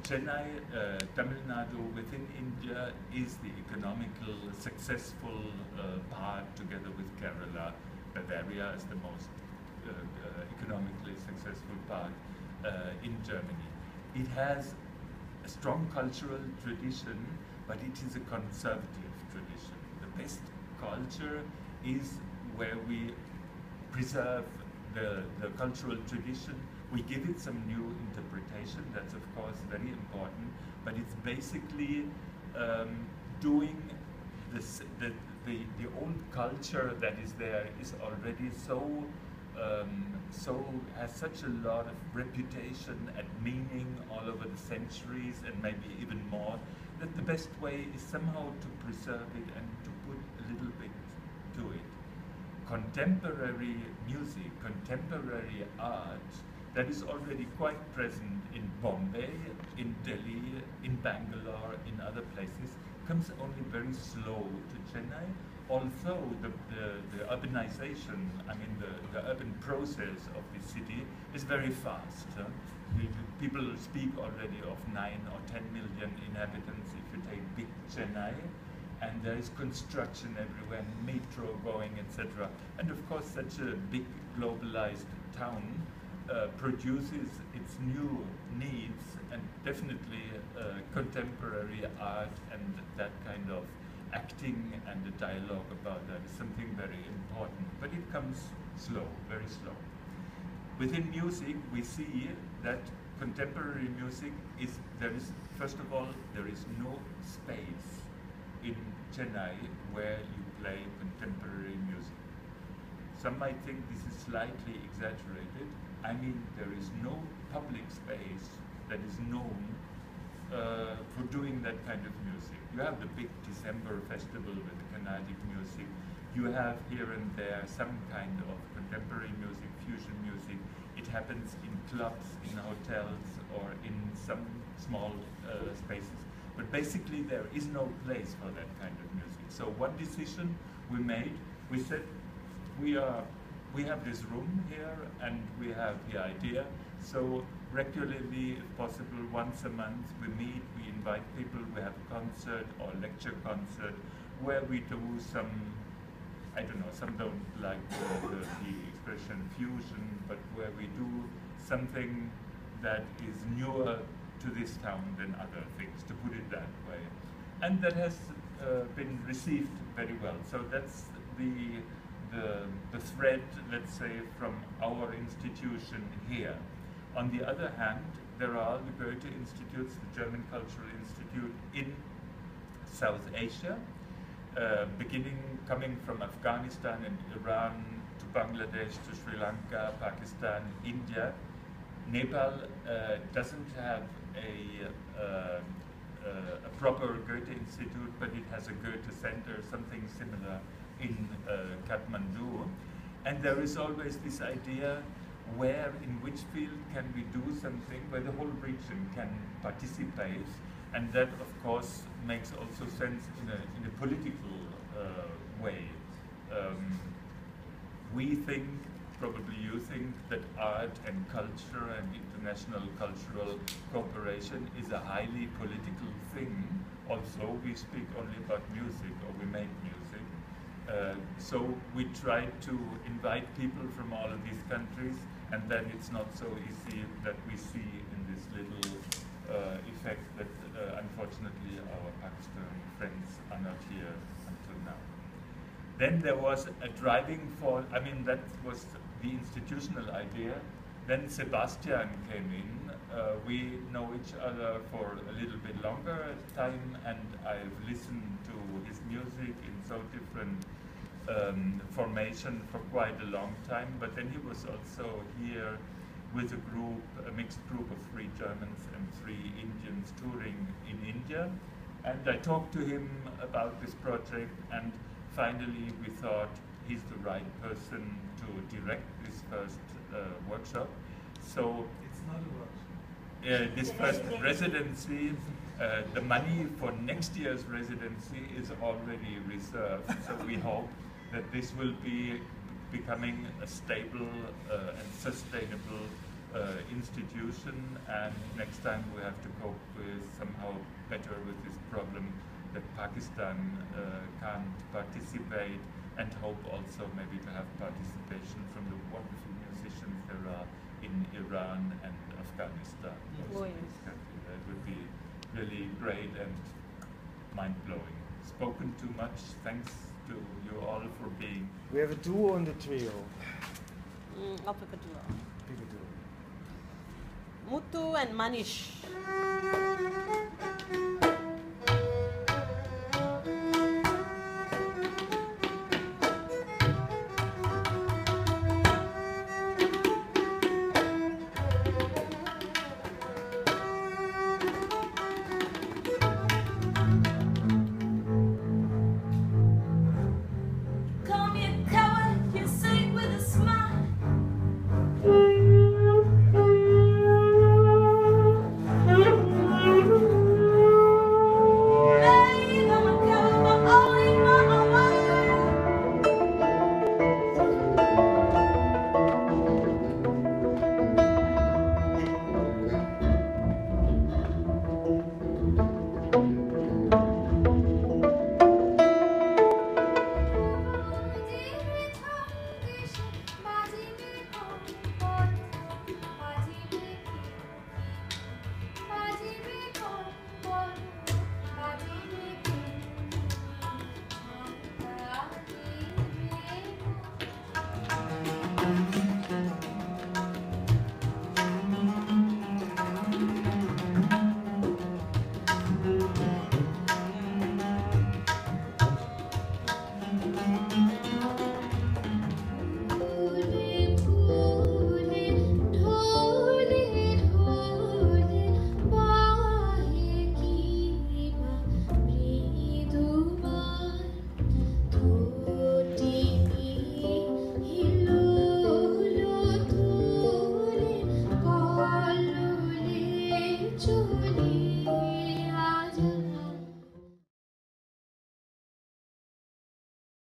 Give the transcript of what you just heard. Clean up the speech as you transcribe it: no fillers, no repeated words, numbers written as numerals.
Chennai, Tamil Nadu within India is the economical successful part, together with Kerala. Bavaria is the most economically successful part in Germany. It has a strong cultural tradition, but it is a conservative tradition. The best culture is where we preserve the cultural tradition. We give it some new interpretation, that's of course very important, but it's basically doing this, the old culture that is there is already has such a lot of reputation and meaning all over the centuries and maybe even more, that the best way is somehow to preserve it and to put a little bit to it. Contemporary music, contemporary art, that is already quite present in Bombay, in Delhi, in Bangalore, in other places, comes only very slow to Chennai. Although the urbanization, I mean the urban process of the city is very fast. People speak already of 9 or 10 million inhabitants if you take big Chennai, and there is construction everywhere, metro going, etc. And of course such a big globalized town produces its new needs, and definitely contemporary art and that kind of acting and the dialogue about that is something very important, but it comes slow, very slow. Within music, we see that contemporary music first of all, there is no space in Chennai where you play contemporary music. Some might think this is slightly exaggerated. I mean, there is no public space that is known for doing that kind of music. You have the big December festival with the Carnatic music. You have here and there some kind of contemporary music, fusion music. It happens in clubs, in hotels, or in some small spaces. But basically there is no place for that kind of music. So one decision we made, we said we have this room here and we have the idea. So regularly, if possible, once a month, we meet, we invite people, we have a concert or lecture concert where we do some, I don't know, some don't like the expression fusion, but where we do something that is newer to this town than other things, to put it that way. And that has been received very well. So that's the thread, let's say, from our institution here. On the other hand, there are the Goethe-Institutes, the German Cultural Institute in South Asia, coming from Afghanistan and Iran to Bangladesh to Sri Lanka, Pakistan, India. Nepal doesn't have a proper Goethe-Institute, but it has a Goethe Center, something similar in Kathmandu. And there is always this idea, where, in which field can we do something where the whole region can participate, and that of course makes also sense in a political way. We think, probably you think, that art and culture and international cultural cooperation is a highly political thing, although we speak only about music, or we make music. So we try to invite people from all of these countries, and then it's not so easy that we see in this little effect that unfortunately our Pakistani friends are not here until now. Then there was a driving force, I mean that was the institutional idea. Then Sebastian came in. We know each other for a little bit longer time, and I've listened to his music in so different formation for quite a long time, but then he was also here with a group, a mixed group of 3 Germans and 3 Indians touring in India. And I talked to him about this project, and finally we thought he's the right person to direct this first workshop. So it's not a workshop. This first residency, the money for next year's residency is already reserved, so we hope that this will be becoming a stable and sustainable institution, and next time we have to cope with somehow better with this problem that Pakistan can't participate, and hope also maybe to have participation from the wonderful musicians there are in Iran and Afghanistan. Oh, In yes. this country. That would be really great and mind-blowing. Spoken too much. Thanks to you all for being. We have a duo and a trio. I'll pick a duo. Pick a duo. Muthu and Manish. Call me a coward, you say it with a smile. Babe, I'm a coward, but only my own way. Chole